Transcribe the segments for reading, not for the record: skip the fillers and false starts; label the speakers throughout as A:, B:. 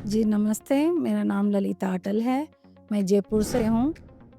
A: जी, नमस्ते। मेरा नाम ललिता अटल है। मैं जयपुर से हूँ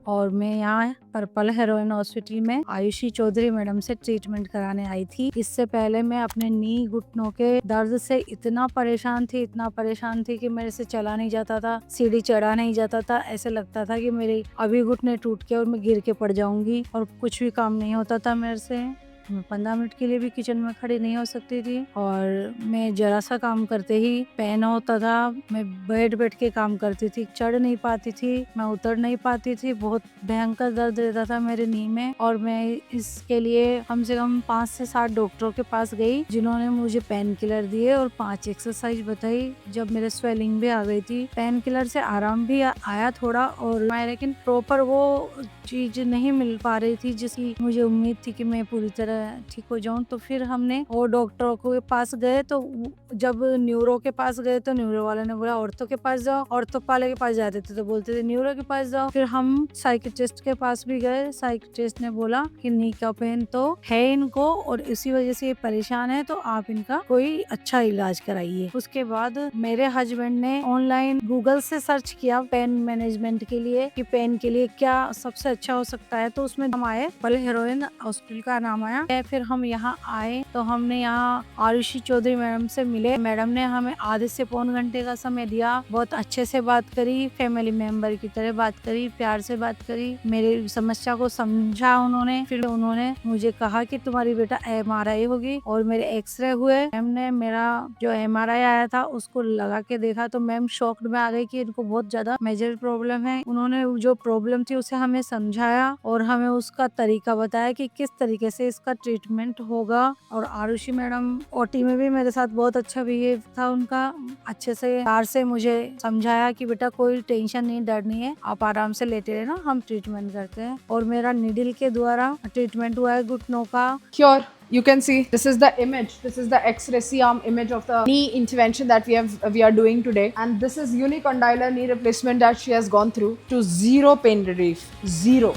A: और मैं यहाँ पर्पल हेरोइन हॉस्पिटल में आयुषी चौधरी मैडम से ट्रीटमेंट कराने आई थी। इससे पहले मैं अपने नी घुटनों के दर्द से इतना परेशान थी कि मेरे से चला नहीं जाता था, सीढ़ी चढ़ा नहीं जाता था। ऐसे लगता था कि मेरे अभी घुटने टूट के और मैं गिर के पड़ जाऊँगी और कुछ भी काम नहीं होता था मेरे से। मैं 15 मिनट के लिए भी किचन में खड़ी नहीं हो सकती थी और मैं जरा सा काम करते ही पेन होता था। मैं बैठ के काम करती थी, चढ़ नहीं पाती थी, मैं उतर नहीं पाती थी। बहुत भयंकर दर्द रहता था मेरे नी में और मैं इसके लिए कम से कम 5 से 7 डॉक्टरों के पास गई, जिन्होंने मुझे पेन किलर दिए और 5 एक्सरसाइज बताई। जब मेरे स्वेलिंग भी आ गई थी, पेन किलर से आराम भी आया थोड़ा, और मैं लेकिन प्रॉपर वो चीज नहीं मिल पा रही थी जिसकी मुझे उम्मीद थी कि मैं पूरी तरह ठीक हो जाऊं। तो फिर हमने वो डॉक्टरों के पास गए, तो जब न्यूरो के पास गए तो न्यूरो वाले ने बोला ऑर्थो के पास जाओ, ऑर्थो वाले के पास जाते थे तो बोलते थे न्यूरो के पास जाओ। फिर हम साइकियाट्रिस्ट के पास भी गए, साइकियाट्रिस्ट ने बोला कि नी का पेन तो है इनको और इसी वजह से ये परेशान है, तो आप इनका कोई अच्छा इलाज कराइए। उसके बाद मेरे हस्बैंड ने ऑनलाइन गूगल से सर्च किया पेन मैनेजमेंट के लिए कि पेन के लिए क्या सबसे अच्छा हो सकता है, तो उसमें हम आए पर्पल हेरोइन हॉस्पिटल का नाम आया। फिर हम यहाँ आए तो हमने यहाँ आरुषि चौधरी मैडम से मिले। मैडम ने हमें आधे से पौन घंटे का समय दिया, बहुत अच्छे से बात करी, फैमिली मेंबर की तरह बात करी, प्यार से बात करी, मेरी समस्या को समझा उन्होंने। फिर उन्होंने मुझे कहा कि तुम्हारी बेटा MRI होगी और मेरे एक्सरे हुए। मैम ने मेरा जो MRI आया था उसको लगा के देखा तो मैम शॉक्ड में आ गई कि इनको बहुत ज्यादा मेजर प्रॉब्लम है। उन्होंने जो प्रॉब्लम थी उसे हमें समझाया और हमें उसका तरीका बताया कि किस तरीके से इसका ट्रीटमेंट होगा। और आरुषि मैडम OT में भी मेरे साथ बहुत अच्छा बिहेव था उनका, अच्छे से प्यार से मुझे समझाया कि बेटा कोई टेंशन नहीं, डर नहीं है, आप आराम से लेटे रहना, हम ट्रीटमेंट करते हैं। और मेरा निडल के द्वारा ट्रीटमेंट हुआ है घुटनों का।
B: Here you can see this is the image, this is the X-ray C-arm image of the knee intervention that we are doing today, and this is unicondylar knee replacement that she has gone through to zero pain relief, zero.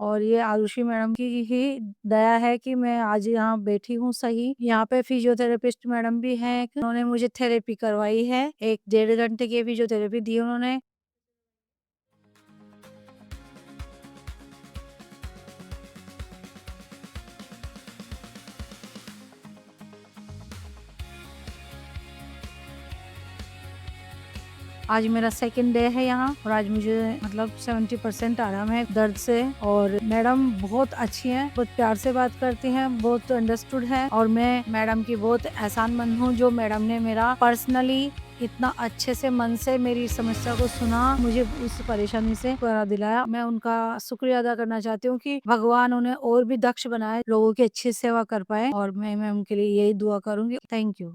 A: और ये Arushi madam की ही दया है कि मैं आज यहाँ बैठी हूँ सही। यहाँ पे फिजियोथेरेपिस्ट मैडम भी हैं, उन्होंने मुझे थेरेपी करवाई है, 1-1.5 घंटे की फिजियोथेरेपी दी उन्होंने। आज मेरा सेकंड डे है यहाँ और आज मुझे मतलब 70% आराम है दर्द से। और मैडम बहुत अच्छी हैं, बहुत प्यार से बात करती हैं, बहुत अंडरस्टूड है और मैं मैडम की बहुत एहसानमंद हूँ जो मैडम ने मेरा पर्सनली इतना अच्छे से मन से मेरी समस्या को सुना, मुझे उस परेशानी से छुटकारा दिलाया। मैं उनका शुक्रिया अदा करना चाहती हूँ कि भगवान उन्हें और भी दक्ष बनाए, लोगों की अच्छी सेवा कर पाए, और मैं उनके लिए यही दुआ करूंगी। Thank you.